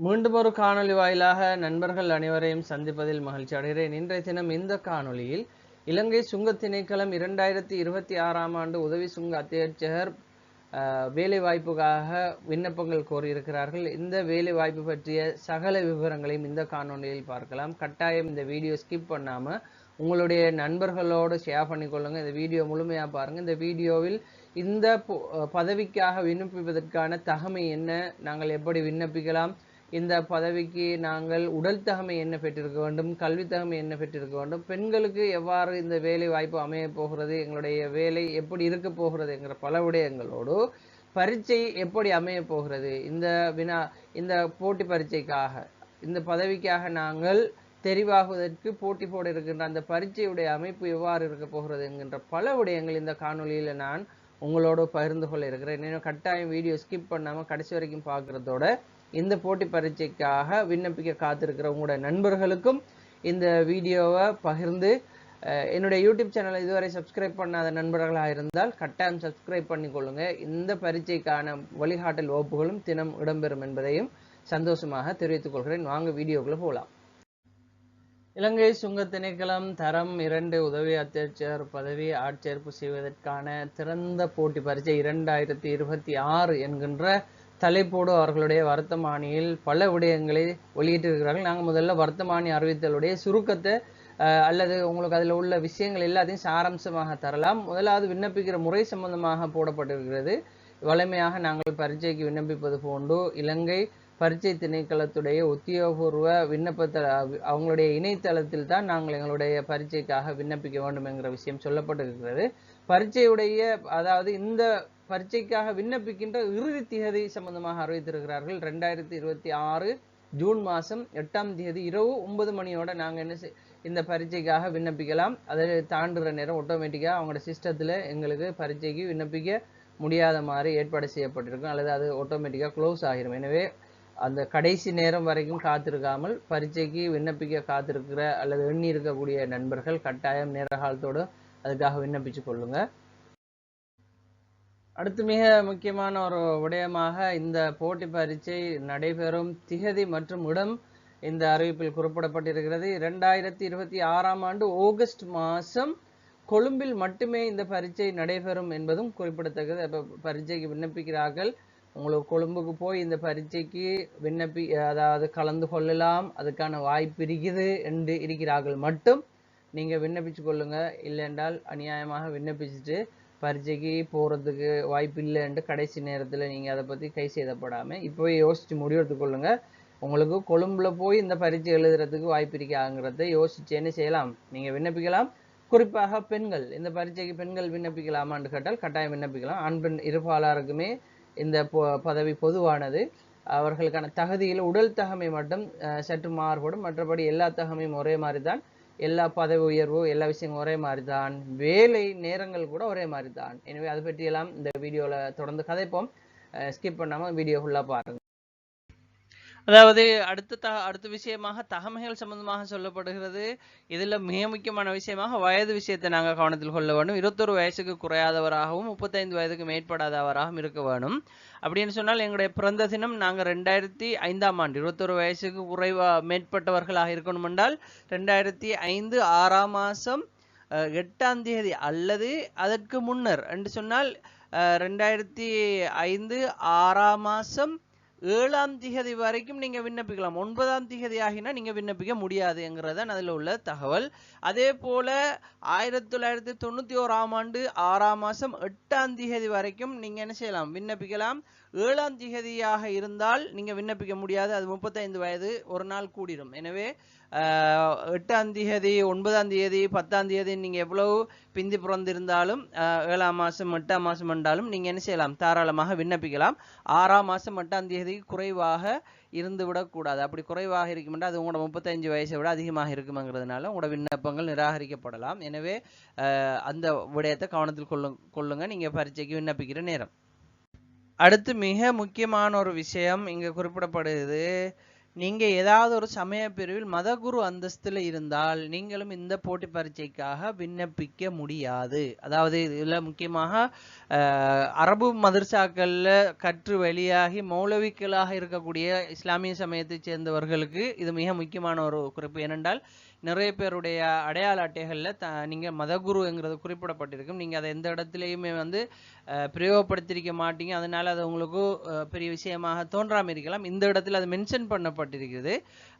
மீண்டும் ஒரு காணொளி வாயிலாக நண்பர்கள் அனைவரையும் சந்திப்பதில் மகிழ்ச்சி அடைகிறேன். இன்றைய தினம் இந்த காணொளியில் இலங்கை சுங்க திணைக்களம் 2026ஆம் ஆண்டு உதவி சுங்க அத்தியட்சகர் வேலை வாய்ப்புக்காக விண்ணப்பங்கள் கோரியிருக்கிறார்கள். இந்த வேலை வாய்ப்பு பற்றிய சகல விவரங்களையும் இந்த காணொளியில் பார்க்கலாம். கட்டாயம் இந்த வீடியோ ஸ்கிப் பண்ணாம உங்களுடைய நண்பர்களோடு ஷேர் பண்ணிக்கொள்ளுங்க. இந்த வீடியோ முழுமையா பாருங்க. இந்த வீடியோவில் இந்த பதவிக்காக விண்ணப்பிப்பதற்கான தகமை என்ன, நாங்கள் எப்படி விண்ணப்பிக்கலாம், இந்த பதவிக்கு நாங்கள் உடல் தகமை என்ன பெற்றிருக்க வேண்டும், கல்வி தகமை என்ன பெற்றிருக்க வேண்டும், பெண்களுக்கு எவ்வாறு இந்த வேலை வாய்ப்பு அமைய போகிறது, எங்களுடைய வேலை எப்படி இருக்க போகிறது என்கிற பல விடயங்களோடு பரீட்சை எப்படி அமைய போகிறது, இந்த போட்டி பரீட்சைக்காக இந்த பதவிக்காக நாங்கள் தெரிவாகுவதற்கு போட்டி போட இருக்கின்ற அந்த பரீட்சையுடைய அமைப்பு எவ்வாறு இருக்க போகிறது என்கின்ற பல விடயங்கள் இந்த காணொலியில் நான் உங்களோடு பகிர்ந்து கொள்ள இருக்கிறேன். இன்னும் கட்டாயம் வீடியோ ஸ்கிப் பண்ணாமல் கடைசி வரைக்கும் பார்க்குறதோட இந்த போட்டி பரீட்சைக்காக விண்ணப்பிக்க காத்திருக்கிற உங்களோட நண்பர்களுக்கும் இந்த வீடியோவை பகிர்ந்து என்னுடைய யூடியூப் சேனலை இதுவரை சப்ஸ்கிரைப் பண்ணாத நண்பர்களாக இருந்தால் கட்டாயம் சப்ஸ்கிரைப் பண்ணிக்கொள்ளுங்க. இந்த பரீட்சைக்கான வழிகாட்டல் வகுப்புகளும் தினம் இடம்பெறும் என்பதையும் சந்தோஷமாக தெரிவித்துக் கொள்கிறேன். வாங்க வீடியோக்குள்ள போகலாம். இலங்கை சுங்க திணைக்களம் தரம் 2 உதவி அத்தியட்சகர் பதவி ஆட்சேர்ப்பு செய்வதற்கான திறந்த போட்டி பரீட்சை 2026 என்கின்ற தலைப்போடு அவர்களுடைய வர்த்தமானியில் பல விடயங்களை வெளியிட்டிருக்கிறார்கள். நாங்கள் முதல்ல வர்த்தமானி அறிவித்தலுடைய சுருக்கத்தை அல்லது உங்களுக்கு அதில் உள்ள விஷயங்கள் எல்லாத்தையும் சாராம்சமாக தரலாம். முதலாவது விண்ணப்பிக்கிற முறை சம்பந்தமாக போடப்பட்டிருக்கிறது. வலிமையாக நாங்கள் பரீட்சைக்கு விண்ணப்பிப்பது போன்று இலங்கை பரீட்சை திணைக்களத்துடைய உத்தியோகபூர்வ விண்ணப்பத்தில் அவங்களுடைய இணையதளத்தில் தான் நாங்கள் எங்களுடைய பரீட்சைக்காக விண்ணப்பிக்க வேண்டும் என்கிற விஷயம் சொல்லப்பட்டிருக்கிறது. பரீட்சையுடைய அதாவது இந்த பரீட்சைக்காக விண்ணப்பிக்கின்ற இறுதி திகதி சம்பந்தமாக அறிவித்திருக்கிறார்கள். 2026 ஜூன் மாதம் 8ஆம் தேதி இரவு 9 மணியோட நாங்கள் இந்த பரீட்சைக்காக விண்ணப்பிக்கலாம். அதை தாண்டுற நேரம் ஆட்டோமேட்டிக்காக அவங்களோட சிஸ்டத்தில் எங்களுக்கு பரீட்சைக்கு விண்ணப்பிக்க முடியாத மாதிரி ஏற்பாடு செய்யப்பட்டிருக்கும், அல்லது அது ஆட்டோமேட்டிக்காக க்ளோஸ் ஆகிரும். எனவே அந்த கடைசி நேரம் வரைக்கும் காத்திருக்காமல் பரீட்சைக்கு விண்ணப்பிக்க காத்திருக்கிற அல்லது எண்ணி இருக்கக்கூடிய நண்பர்கள் கட்டாயம் நேர காலத்தோடு அதுக்காக விண்ணப்பிச்சு கொள்ளுங்க. அடுத்து மிக முக்கியமான ஒரு விடயமாக இந்த போட்டி பரீட்சை நடைபெறும் திகதி மற்றும் இடம் இந்த அறிவிப்பில் குறிப்பிடப்பட்டிருக்கிறது. 2026ஆம் ஆண்டு ஆகஸ்ட் மாதம் கொழும்பில் மட்டுமே இந்த பரீட்சை நடைபெறும் என்பதும் குறிப்பிடத்தக்கது. அப்போ பரீட்சைக்கு விண்ணப்பிக்கிறார்கள், உங்களுக்கு கொழும்புக்கு போய் இந்த பரீட்சைக்கு அதாவது கலந்து கொள்ளலாம், அதுக்கான வாய்ப்பு இருக்குது என்று இருக்கிறார்கள் மட்டும் நீங்கள் விண்ணப்பிச்சு கொள்ளுங்க. இல்லைன்றால் அநியாயமாக விண்ணப்பிச்சுட்டு பரீட்சைக்கு போகிறதுக்கு வாய்ப்பு இல்லைன்ட்டு கடைசி நேரத்தில் நீங்கள் அதை பற்றி கை செய்தப்படாமல் இப்போவே யோசித்து முடிவெடுத்து கொள்ளுங்க. உங்களுக்கு கொழும்புல போய் இந்த பரீட்சை எழுதுறதுக்கு வாய்ப்பு இருக்காங்கிறத யோசிச்சு என்ன செய்யலாம், நீங்கள் விண்ணப்பிக்கலாம். குறிப்பாக பெண்கள், இந்த பரீட்சைக்கு பெண்கள் விண்ணப்பிக்கலாமான்னு கேட்டால் கட்டாயம் விண்ணப்பிக்கலாம். ஆண் பெண் இருபாலாருக்குமே இந்த பதவி பொதுவானது. அவர்களுக்கான தகுதியில் உடல் தகமை மட்டும் சற்று மாறுபடும், மற்றபடி எல்லா தகமையும் ஒரே மாதிரி தான். எல்லா பதவி உயர்வு எல்லா விஷயமும் ஒரே மாதிரி தான், வேலை நேரங்கள் கூட ஒரே மாதிரி தான். எனவே அதை பற்றியெல்லாம் இந்த வீடியோவில் தொடர்ந்து கதைப்போம். ஸ்கிப் பண்ணாமல் வீடியோ ஃபுல்லாக பாருங்க. அதாவது அடுத்த விஷயமாக தகமைகள் சம்பந்தமாக சொல்லப்படுகிறது. இதில் மிக முக்கியமான விஷயமாக வயது விஷயத்தை நாங்கள் கவனத்தில் கொள்ள வேண்டும். 21 வயசுக்கு குறையாதவராகவும் 35 வயதுக்கு மேற்படாதவராகவும் இருக்க வேணும். அப்படின்னு சொன்னால் எங்களுடைய பிறந்த தினம் நாங்கள் 2005ஆம் ஆண்டு 21 வயசுக்கு மேற்பட்டவர்களாக இருக்கணும் என்றால் 2005 6ஆம் மாதம் 8ஆம் தேதி அல்லது அதற்கு முன்னர் என்று சொன்னால் 2005 6ஆம் மாதம் 7ஆம் திகதி வரைக்கும் நீங்கள் விண்ணப்பிக்கலாம். 9ஆம் திகதி ஆகினா நீங்கள் விண்ணப்பிக்க முடியாதுங்கிறதான் அதில் உள்ள தகவல். அதே போல் 1991ஆம் ஆண்டு 6ஆம் மாதம் 8ஆம் திகதி வரைக்கும் நீங்கள் என்ன செய்யலாம், விண்ணப்பிக்கலாம். 7ஆம் திகதியாக இருந்தால் நீங்கள் விண்ணப்பிக்க முடியாது, அது 35 வயது ஒரு நாள் கூடிடும். எனவே 8ஆம் திகதி 9ஆம் தேதி 10ஆம் தேதி நீங்கள் எவ்வளவு பிந்தி பிறந்திருந்தாலும் 7ஆம் மாதம் 8ஆம் மாதம் என்றாலும் நீங்கள் என்ன செய்யலாம், தாராளமாக விண்ணப்பிக்கலாம். 6ஆம் மாதம் 8ஆம் தேதி குறைவாக இருந்து விடக்கூடாது. அப்படி குறைவாக இருக்குமென்றால் அது உங்களோட 35 வயசை விட அதிகமாக இருக்குங்கிறதுனால உங்களோட விண்ணப்பங்கள் நிராகரிக்கப்படலாம். எனவே அந்த விடயத்தை கவனத்தில் கொள்ளுங்க நீங்கள் பரீட்சைக்கு விண்ணப்பிக்கிற நேரம். அடுத்து மிக முக்கியமான ஒரு விஷயம் இங்கே குறிப்பிடப்படுகிறது. நீங்க ஏதாவது ஒரு சமய பிரிவில் மதகுரு அந்தஸ்துல இருந்தால் நீங்களும் இந்த போட்டி பரீட்சைக்காக விண்ணப்பிக்க முடியாது. அதாவது இதுல முக்கியமாக அரபு மதர்சாக்கள்ல கற்று வெளியாகி மௌலவிக்களாக இருக்கக்கூடிய இஸ்லாமிய சமயத்தைச் சேர்ந்தவர்களுக்கு இது மிக முக்கியமான ஒரு குறிப்பு. ஏனென்றால் நிறைய பேருடைய அடையாள அட்டைகள்ல நீங்க மதகுருங்கிறது குறிப்பிடப்பட்டிருக்கும். நீங்க அதை எந்த இடத்துலையுமே வந்து பிரயோகப்படுத்திருக்க மாட்டீங்க. அதனால அது உங்களுக்கு பெரிய விஷயமாக தோன்றாமல் இருக்கலாம். இந்த இடத்துல அது மென்ஷன் பண்ணப்பட்டிருக்கிறது.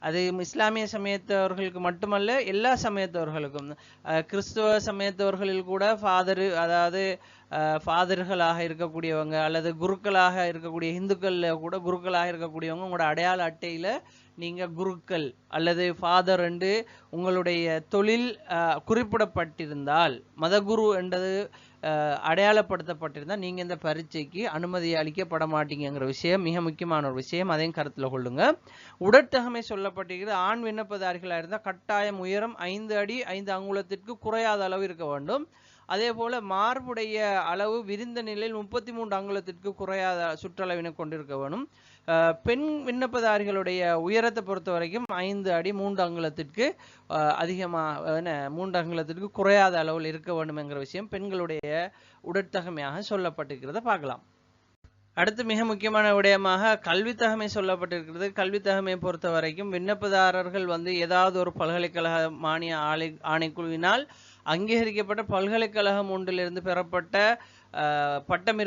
அது இஸ்லாமிய சமயத்தவர்களுக்கு மட்டுமல்ல, எல்லா சமயத்தவர்களுக்கும். கிறிஸ்துவ சமயத்தவர்களில் கூட அதாவது ஃபாதர்களாக இருக்கக்கூடியவங்க அல்லது குருக்களாக இருக்கக்கூடிய இந்துக்கள்ல கூட குருக்களாக இருக்கக்கூடியவங்க உங்களோட அடையாள அட்டையில நீங்க குருக்கள் அல்லது ஃபாதர் என்று உங்களுடைய தொழில் குறிப்பிடப்பட்டிருந்தால், மதகுரு என்றது அடையாளப்படுத்தப்பட்டிருந்தால் நீங்க இந்த பரீட்சைக்கு அனுமதி அளிக்கப்பட மாட்டீங்கிற விஷயம் மிக முக்கியமான ஒரு விஷயம். அதையும் கருத்துல கொள்ளுங்க. உடற்தகமை சொல்லப்பட்டிருக்கிறது. ஆண் விண்ணப்பதாரிகளாக இருந்தால் கட்டாயம் உயரம் 5 அடி 5 அங்குலத்திற்கு குறையாத அளவு இருக்க வேண்டும். அதே போல மார்புடைய அளவு விரிந்த நிலையில் 33 அங்குலத்திற்கு குறையாத சுற்றளவினை கொண்டிருக்க வேணும். பெண் விண்ணப்பதாரிகளுடைய உயரத்தை பொறுத்த வரைக்கும் 5 அடி 3 அங்குலத்திற்கு அதிகமாக 3 அங்குலத்திற்கு குறையாத அளவில் இருக்க வேண்டும் என்கிற விஷயம் பெண்களுடைய உடற்தகமையாக சொல்லப்பட்டிருக்கிறத பார்க்கலாம். அடுத்து மிக முக்கியமான விடயமாக கல்வித்தகமை சொல்லப்பட்டிருக்கிறது. கல்வித்தகமையை பொறுத்த வரைக்கும் விண்ணப்பதாரர்கள் வந்து ஏதாவது ஒரு பல்கலைக்கழக மானிய ஆணைக்குழுவினால் அங்கீகரிக்கப்பட்ட பல்கலைக்கழகம் ஒன்றிலிருந்து பெறப்பட்ட பட்டம்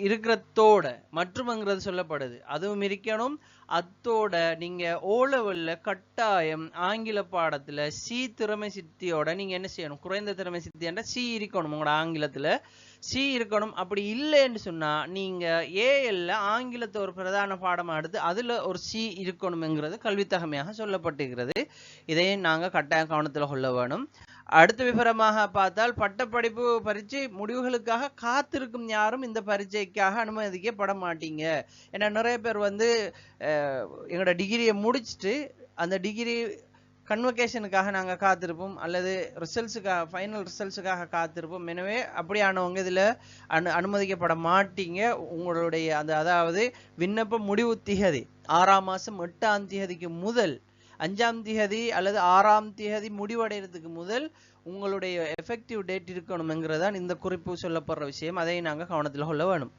இருக்கிறதோட மற்றும்ங்கிறது சொல்லப்படுது. அதுவும் இருக்கணும். அத்தோட நீங்க ஓலவெல்ல கட்டாயம் ஆங்கில பாடத்துல சி திறமை சித்தியோட நீங்க என்ன செய்யணும்? குறைந்த திறமை சித்தி என்ற சி இருக்கணும். உங்களோட ஆங்கிலத்துல சி இருக்கணும். அப்படி இல்லைன்னு சொன்னா நீங்க ஏஎல்ல ஆங்கிலத்தை ஒரு பிரதான பாடமா எடுத்து அதுல ஒரு சி இருக்கணும்ங்கிறது கல்வித்தகமையாக சொல்லப்பட்டிருக்கிறது. இதையும் நாங்க கட்டாயம் கவனத்துல கொள்ள வேணும். அடுத்த விவரமாக பார்த்தால் பட்டப்படிப்பு பரீட்சை முடிவுகளுக்காக காத்திருக்கும் யாரும் இந்த பரீட்சைக்காக அனுமதிக்கப்பட மாட்டீங்க. ஏன்னா நிறைய பேர் வந்து எங்களோட டிகிரியை முடிச்சுட்டு அந்த டிகிரி கன்வகேஷனுக்காக நாங்கள் காத்திருப்போம் அல்லது ஃபைனல் ரிசல்ட்ஸுக்காக காத்திருப்போம். எனவே அப்படியானவங்க இதில் அனுமதிக்கப்பட மாட்டீங்க. உங்களுடைய அதாவது விண்ணப்ப முடிவு திகதி 6ஆம் மாதம் 8ஆம் தேதிக்கு முதல் 5ஆம் தேதி அல்லது 6ஆம் தேதி முடிவடைகிறதுக்கு முதல் உங்களுடைய எஃபெக்டிவ் டேட் இருக்கணும்ங்கிறதான் இந்த குறிப்பு சொல்லப்படுற விஷயம். அதை நாங்கள் கவனத்தில் கொள்ள வேணும்.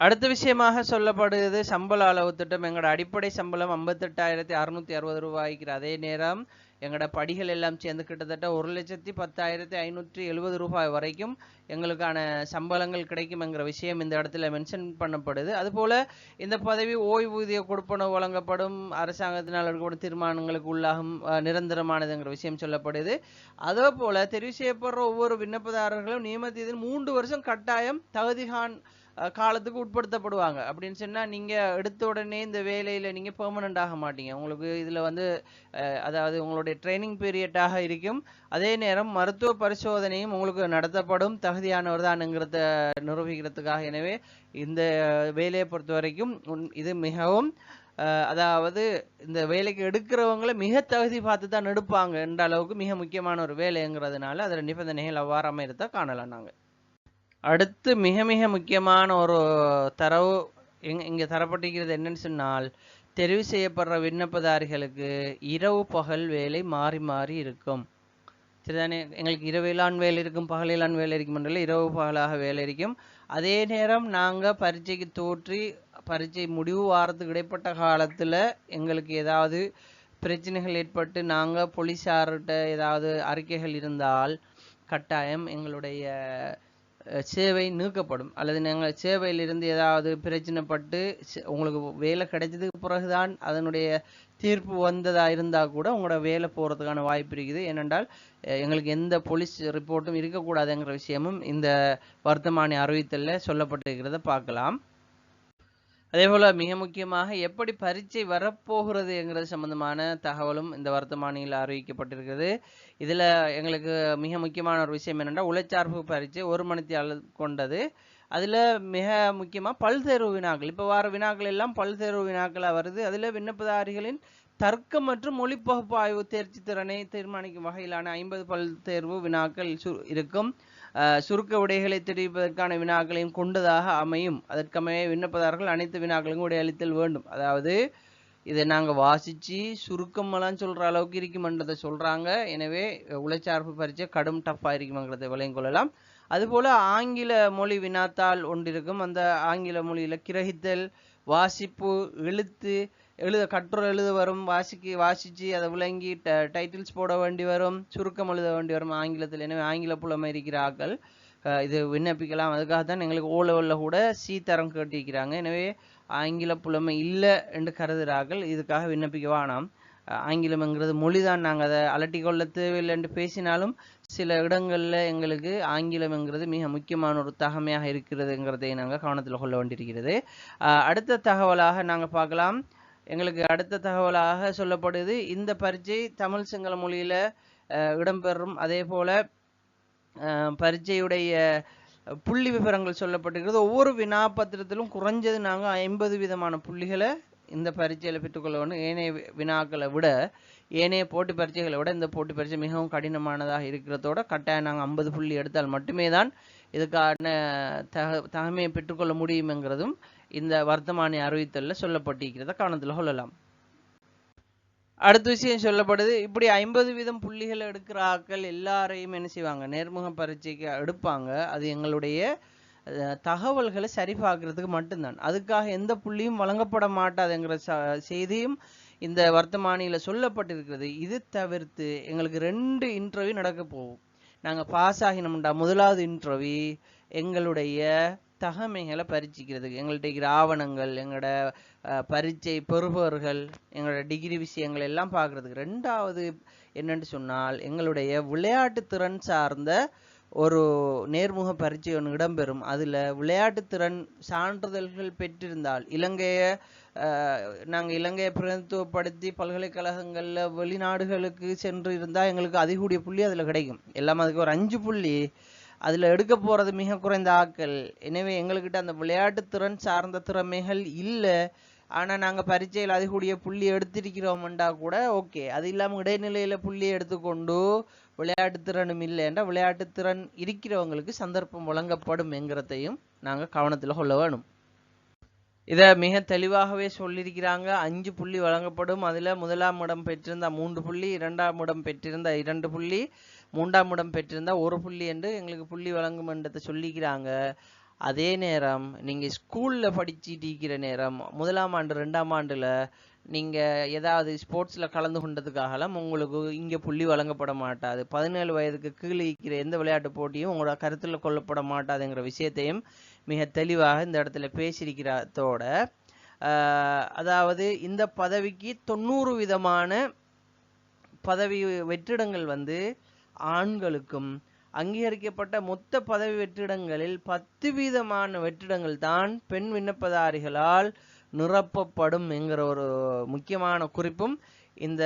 அடுத்த விஷயமாக சொல்லப்படுகிறது சம்பள அளவு திட்டம். எங்களோட அடிப்படை சம்பளம் 58,660 ரூபாய்க்கு. அதே நேரம் எங்களோட படிகள் எல்லாம் சேர்ந்து கிட்டத்தட்ட 1,10,570 ரூபாய் வரைக்கும் எங்களுக்கான சம்பளங்கள் கிடைக்கும் என்கிற விஷயம் இந்த இடத்துல மென்ஷன் பண்ணப்படுது. அதுபோல இந்த பதவி ஓய்வூதிய கொடுப்பனவு வழங்கப்படும், அரசாங்கத்தினால் எடுக்கப்படும் தீர்மானங்களுக்கு உள்ளாகும், நிரந்தரமானதுங்கிற விஷயம் சொல்லப்படுது. அதே போல தெரிவு செய்யப்படுற ஒவ்வொரு விண்ணப்பதாரர்களும் நியமனத்தில் 3 வருஷம் கட்டாயம் தகுதிகான் காலத்துக்கு உட்படுத்தப்படுவாங்க. அப்படின்னு சொன்னா நீங்க எடுத்த உடனே இந்த வேலையில நீங்க பெர்மனன்ட் ஆக மாட்டீங்க. உங்களுக்கு இதுல வந்து அதாவது உங்களுடைய ட்ரைனிங் பீரியட்டாக இருக்கும். அதே நேரம் மருத்துவ பரிசோதனையும் உங்களுக்கு நடத்தப்படும், தகுதியானவர் தான்ங்கிறத நிரூபிக்கிறதுக்காக. எனவே இந்த வேலையை பொறுத்த வரைக்கும் இது மிகவும் அதாவது இந்த வேலைக்கு எடுக்கிறவங்களை மிக தகுதி பார்த்து தான் எடுப்பாங்க என்ற அளவுக்கு மிக முக்கியமான ஒரு வேலைங்கிறதுனால அதில் நிபந்தனைகள் அவ்வாறு அமைறத காணலாம். நாங்கள் அடுத்து மிக மிக முக்கியமான ஒரு தரவு இங்கே தரப்பட்டிருக்கிறது என்னன்னு சொன்னால், தெரிவு செய்யப்படுற விண்ணப்பதாரிகளுக்கு இரவு பகல் வேலை மாறி மாறி இருக்கும். சரிதானே? எங்களுக்கு இரவிலான் வேலை இருக்கும், பகலிலான் வேலை இருக்கும் என்றால் இரவு பகலாக வேலை இருக்கும். அதே நேரம் நாங்கள் பரீட்சைக்கு தோற்றி பரீட்சை முடிவு வாரத்துக்கு இடைப்பட்ட காலத்தில் எங்களுக்கு ஏதாவது பிரச்சனைகள் ஏற்பட்டு நாங்கள் போலீஸார்கிட்ட ஏதாவது அறிக்கைகள் இருந்தால் கட்டாயம் எங்களுடைய சேவை நீக்கப்படும். அல்லது நாங்கள் சேவையிலிருந்து ஏதாவது பிரச்சனைப்பட்டு உங்களுக்கு வேலை கிடைச்சதுக்கு பிறகுதான் அதனுடைய தீர்ப்பு வந்ததா இருந்தால் கூட உங்களோட வேலை போகிறதுக்கான வாய்ப்பு இருக்குது. ஏனென்றால் எங்களுக்கு எந்த போலீஸ் ரிப்போர்ட்டும் இருக்கக்கூடாதுங்கிற விஷயமும் இந்த வர்த்தமானி அறிவித்தலில் சொல்லப்பட்டிருக்கிறத பார்க்கலாம். அதே போல் மிக முக்கியமாக எப்படி பரீட்சை வரப்போகிறதுங்கிறது சம்பந்தமான தகவலும் இந்த வர்த்தமானியில் அறிவிக்கப்பட்டிருக்கிறது. இதில் எங்களுக்கு மிக முக்கியமான ஒரு விஷயம் என்னென்னா, உளச்சார்பு பரீட்சை 1 மணித்தியாலம் கொண்டது. அதில் மிக முக்கியமாக பல்தேர்வு வினாக்கள், இப்போ வார வினாக்கள் எல்லாம் பல்தேர்வு வினாக்களாக வருது. அதில் விண்ணப்பதாரிகளின் தர்க்க மற்றும் மொழி பகுப்பாய்வு தேர்ச்சி திறனை தீர்மானிக்கும் வகையிலான 50 பல்தேர்வு வினாக்கள் இருக்கும். சுருக்க விடைகளை தெரிவிப்பதற்கான வினாக்களையும் கொண்டதாக அமையும். அதற்கமைய விண்ணப்பதாரர்கள் அனைத்து வினாக்களுக்கும் விடையளித்தல் வேண்டும். அதாவது இதை நாங்கள் வாசித்து சுருக்கமெல்லாம் சொல்கிற அளவுக்கு இருக்குமென்றதை சொல்கிறாங்க. எனவே உளச்சார்பு பரீட்சை கடும் டஃப்பாக இருக்குமெங்கிறதை விளையும் கொள்ளலாம். அதுபோல் ஆங்கில மொழி வினாத்தாள் ஒன்று இருக்கும். அந்த ஆங்கில மொழியில் கிரகித்தல், வாசிப்பு, கட்டுரை எழுத வரும், வாசித்து அதை விளங்கி டைட்டில்ஸ் போட வேண்டி வரும், சுருக்கம் எழுத வேண்டி வரும் ஆங்கிலத்தில். எனவே ஆங்கில புலமை இருக்கிற ஆக்கள் இது விண்ணப்பிக்கலாம். அதுக்காக தான் எங்களுக்கு ஓ லெவலில் கூட சி தரம் கேட்டிருக்கிறாங்க. எனவே ஆங்கில புலமை இல்லை என்று கருதுகிறார்கள், இதுக்காக விண்ணப்பிக்க வேணாம். ஆங்கிலம்ங்கிறது மொழி தான், நாங்கள் அதை அலட்டி கொள்ள தேவையில்லை என்று பேசினாலும் சில இடங்களில் எங்களுக்கு ஆங்கிலம்ங்கிறது மிக முக்கியமான ஒரு தகமையாக இருக்கிறதுங்கிறதை நாங்கள் கவனத்தில் கொள்ள வேண்டியிருக்கிறது. அடுத்த தகவலாக நாங்கள் பார்க்கலாம். எங்களுக்கு அடுத்த தகவலாக சொல்லப்படுது, இந்த பரீட்சை தமிழ் சிங்கள மொழியில் இடம்பெறும். அதே போல் பரீட்சையுடைய புள்ளி விவரங்கள் சொல்லப்பட்டிருக்கிறது. ஒவ்வொரு வினாபத்திரத்திலும் குறைஞ்சது நாங்கள் 50 விதமான புள்ளிகளை இந்த பரீட்சையில் பெற்றுக்கொள்ள வேண்டும். ஏனைய வினாக்களை விட, ஏனைய போட்டி பரீட்சைகளை விட இந்த போட்டி பரீட்சை மிகவும் கடினமானதாக இருக்கிறதோட கட்டாயம் நாங்கள் 50 புள்ளி எடுத்தால் மட்டுமே தான் இதுக்கான தகமையை பெற்றுக்கொள்ள முடியுங்கிறதும் இந்த வர்த்தமானி அறிவித்தலில் சொல்லப்பட்டிருக்கிறத கவனத்தில் கொள்ளலாம். அடுத்த விஷயம் சொல்லப்படுது, இப்படி 50 வீதம் புள்ளிகள் எடுக்கிற ஆக்கள் எல்லாரையும் என்ன செய்வாங்க, நேர்முக பரீட்சைக்கு எடுப்பாங்க. அது எங்களுடைய தகவல்களை சரி பார்க்கறதுக்கு மட்டும்தான். அதுக்காக எந்த புள்ளியும் வழங்கப்பட மாட்டாதுங்கிற செய்தியும் இந்த வர்த்தமானியில் சொல்லப்பட்டிருக்கிறது. இது தவிர்த்து எங்களுக்கு 2 இன்டர்வியூ நடக்க போகும். நாங்கள் பாஸ் ஆகினோம்டா முதலாவது இன்டர்வியூ எங்களுடைய தகமைகளை பரீட்சிக்கிறதுக்கு, எங்கள்கிட்ட இருக்கிற ஆவணங்கள், எங்களோட பரீட்சை பெறுபவர்கள், எங்களோட டிகிரி விஷயங்கள் எல்லாம் பார்க்குறதுக்கு. 2வது என்னென்னு சொன்னால் எங்களுடைய விளையாட்டு திறன் சார்ந்த ஒரு நேர்முக பரீட்சை ஒன்று இடம்பெறும். அதில் விளையாட்டு திறன் சான்றிதழ்கள் பெற்றிருந்தால், நாங்கள் இலங்கையை பிரதிநிதித்துவப்படுத்தி பல்கலைக்கழகங்களில் வெளிநாடுகளுக்கு சென்று இருந்தால் எங்களுக்கு அதிகூடிய புள்ளி அதில் கிடைக்கும். எல்லாம் அதுக்கு ஒரு 5 புள்ளி அதில் எடுக்க போகிறது மிக குறைந்த ஆக்கள். எனவே எங்கள்கிட்ட அந்த விளையாட்டு திறன் சார்ந்த திறமைகள் இல்லை. ஆனால் நாங்கள் பரீட்சையில் அதிகூடிய புள்ளி எடுத்திருக்கிறோம்டா கூட ஓகே. அது இல்லாமல் இடைநிலையில் புள்ளி எடுத்துக்கொண்டு விளையாட்டு திறனும் இல்லைன்றா விளையாட்டு திறன் இருக்கிறவங்களுக்கு சந்தர்ப்பம் வழங்கப்படும் என்கிறதையும் நாங்கள் கவனத்தில் கொள்ள வேணும். இதை மிக தெளிவாகவே சொல்லியிருக்கிறாங்க. 5 புள்ளி வழங்கப்படும். அதில் முதலாம் இடம் பெற்றிருந்த 3 புள்ளி, 2ஆம் இடம் பெற்றிருந்த 2 புள்ளி, 3ஆம் இடம் பெற்றிருந்தா 1 புள்ளி என்று எங்களுக்கு புள்ளி வழங்கும் என்றதை சொல்லிக்கிறாங்க. அதே நேரம் நீங்கள் ஸ்கூலில் படிச்சுட்டு இருக்கிற நேரம், 1ஆம் ஆண்டு 2ஆம் ஆண்டில் நீங்கள் ஏதாவது ஸ்போர்ட்ஸில் கலந்து கொண்டதுக்காகலாம் உங்களுக்கு இங்கே புள்ளி வழங்கப்பட மாட்டாது. 17 வயதுக்கு கீழே இருக்கிற எந்த விளையாட்டு போட்டியும் உங்களோட கருத்தில் கொள்ளப்பட மாட்டாதுங்கிற விஷயத்தையும் மிக தெளிவாக இந்த இடத்துல பேசியிருக்கிறதோட, அதாவது இந்த பதவிக்கு 90 விதமான பதவி வெற்றிடங்கள் ஆண்களுக்கும், அங்கீகரிக்கப்பட்ட மொத்த பதவி வெற்றிடங்களில் 10 வீதமான வெற்றிடங்கள் தான் பெண் விண்ணப்பதாரிகளால் நிரப்பப்படும் என்கிற ஒரு முக்கியமான குறிப்பும் இந்த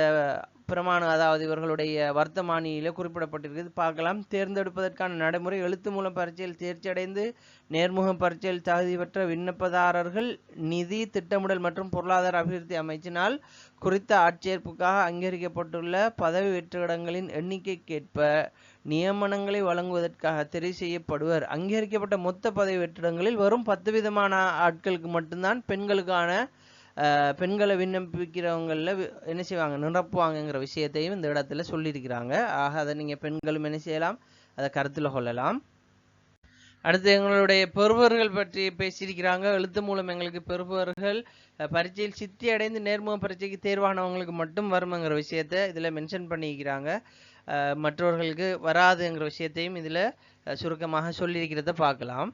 பிரமாணம், அதாவது இவர்களுடைய வர்த்தமானியில குறிப்பிடப்பட்டிருக்கிறது. பார்க்கலாம். தேர்ந்தெடுப்பதற்கான நடைமுறை: எழுத்து மூலம் பரீட்சையில் தேர்ச்சி அடைந்து நேர்முக பரீட்சையில் தகுதி பெற்ற விண்ணப்பதாரர்கள் நிதி, திட்டமிடல் மற்றும் பொருளாதார அபிவிருத்தி அமைச்சினால் குறித்த ஆட்சேர்ப்புக்காக அங்கீகரிக்கப்பட்டுள்ள பதவி வெற்றிடங்களின் எண்ணிக்கைக்கேற்ப நியமனங்களை வழங்குவதற்காக தெரிவு செய்யப்படுவர். அங்கீகரிக்கப்பட்ட மொத்த பதவி வெற்றிடங்களில் வரும் 10 விதமான ஆட்களுக்கு மட்டும்தான் பெண்களை விண்ணப்பிக்கிறவங்கள என்ன செய்வாங்க, நிரப்புவாங்கங்கிற விஷயத்தையும் இந்த இடத்துல சொல்லியிருக்கிறாங்க. ஆக அதை நீங்கள் பெண்களும் என்ன செய்யலாம், அதை கருத்தில் கொள்ளலாம். அடுத்து எங்களுடைய பெறுபவர்கள் பற்றி பேசியிருக்கிறாங்க. எழுத்து மூலம் எங்களுக்கு பெறுபவர்கள் பரீட்சையில் சித்தி அடைந்து நேர்முக பரீட்சைக்கு தேர்வானவங்களுக்கு மட்டும் வரும்ங்கிற விஷயத்தை இதில் மென்ஷன் பண்ணியிருக்கிறாங்க. மற்றவர்களுக்கு வராதுங்கிற விஷயத்தையும் இதில் சுருக்கமாக சொல்லியிருக்கிறத பார்க்கலாம்.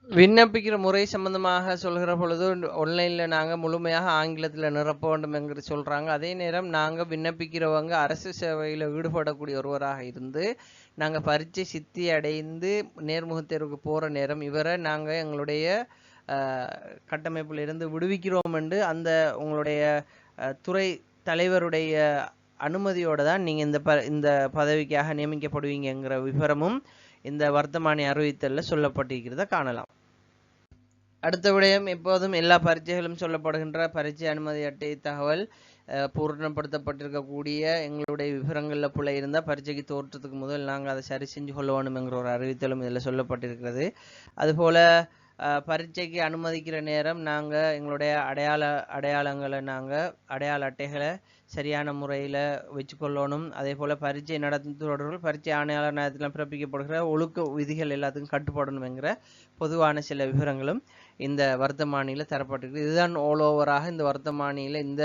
விண்ணப்பிக்கிற முறை சம்பந்தமாக சொல்கிற பொழுது ஆன்லைனில் நாங்கள் முழுமையாக ஆங்கிலத்தில் நிரப்ப வேண்டும் என்று சொல்கிறாங்க. அதே நேரம் நாங்கள் விண்ணப்பிக்கிறவங்க அரசு சேவையில் ஈடுபடக்கூடிய ஒருவராக இருந்து நாங்கள் பரீட்சை சித்தி அடைந்து நேர்முக தேர்வுக்கு போகிற நேரம் இவரை நாங்கள் எங்களுடைய கட்டமைப்பிலிருந்து விடுவிக்கிறோம் என்று அந்த உங்களுடைய துறை தலைவருடைய அனுமதியோடு தான் நீங்கள் இந்த பதவிக்காக நியமிக்கப்படுவீங்கிற விவரமும் இந்த வர்த்தமானி அறிவித்தலில் சொல்லப்பட்டிருக்கிறத காணலாம். அடுத்த விடயம், எப்போதும் எல்லா பரீட்சைகளும் சொல்லப்படுகின்ற பரீட்சை அனுமதி அட்டை தகவல் பூரணப்படுத்தப்பட்டிருக்கக்கூடிய எங்களுடைய விவரங்களில் பிழை இருந்தால் பரீட்சைக்கு தோற்றத்துக்கு முதல் நாங்கள் அதை சரி செஞ்சு கொள்ள வேணும் என்கிற ஒரு அறிவித்தலும் இதில் சொல்லப்பட்டிருக்கிறது. அதுபோல் பரீட்சைக்கு அனுமதிக்கிற நேரம் நாங்கள் எங்களுடைய அடையாளங்களை அடையாள அட்டைகளை சரியான முறையில் வச்சுக்கொள்ளணும். அதே போல் பரீட்சை நடத்துபவர்கள் பரீட்சை ஆணையாளர் நேரத்தில் பிறப்பிக்கப்படுகிற ஒழுக்க விதிகள் எல்லாத்துக்கும் கட்டுப்படணுங்கிற பொதுவான சில விவரங்களும் இந்த வர்த்தமானியில் தரப்பட்டிருக்கு. இதுதான் ஆல் ஓவராக இந்த வர்த்தமானியில் இந்த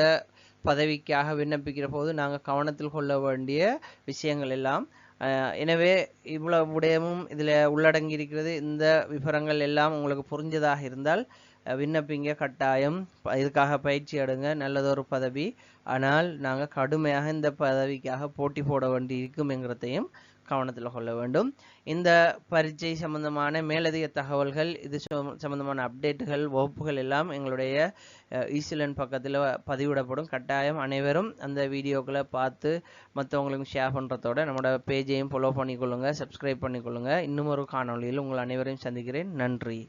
பதவிக்காக விண்ணப்பிக்கிற போது நாங்கள் கவனத்தில் கொள்ள வேண்டிய விஷயங்கள் எல்லாம். எனவே இவ்வளவு விடயமும் இதில் உள்ளடங்கி இருக்கிறது. இந்த விவரங்கள் எல்லாம் உங்களுக்கு புரிஞ்சதாக இருந்தால் விண்ணப்பிங்க, கட்டாயம் இதுக்காக பயிற்சி எடுங்க. நல்லதொரு பதவி. ஆனால் நாங்கள் கடுமையாக இந்த பதவிக்காக போட்டி போட வேண்டி இருக்கும்ங்கிறதையும் கவனத்தில் கொள்ள வேண்டும். இந்த பரீட்சை சம்பந்தமான மேலதிக தகவல்கள், இது சம்பந்தமான அப்டேட்டுகள், வகுப்புகள் எல்லாம் எங்களுடைய ஈஸ்லேர்ன் பக்கத்தில் பதிவிடப்படும். கட்டாயம் அனைவரும் அந்த வீடியோக்களை பார்த்து மற்றவங்களுக்கு ஷேர் பண்ணுறதோட நம்மளோட பேஜையும் ஃபாலோ பண்ணிக்கொள்ளுங்க, சப்ஸ்கிரைப் பண்ணிக்கொள்ளுங்க. இன்னும் ஒரு காணொலியில் உங்கள் அனைவரையும் சந்திக்கிறேன். நன்றி.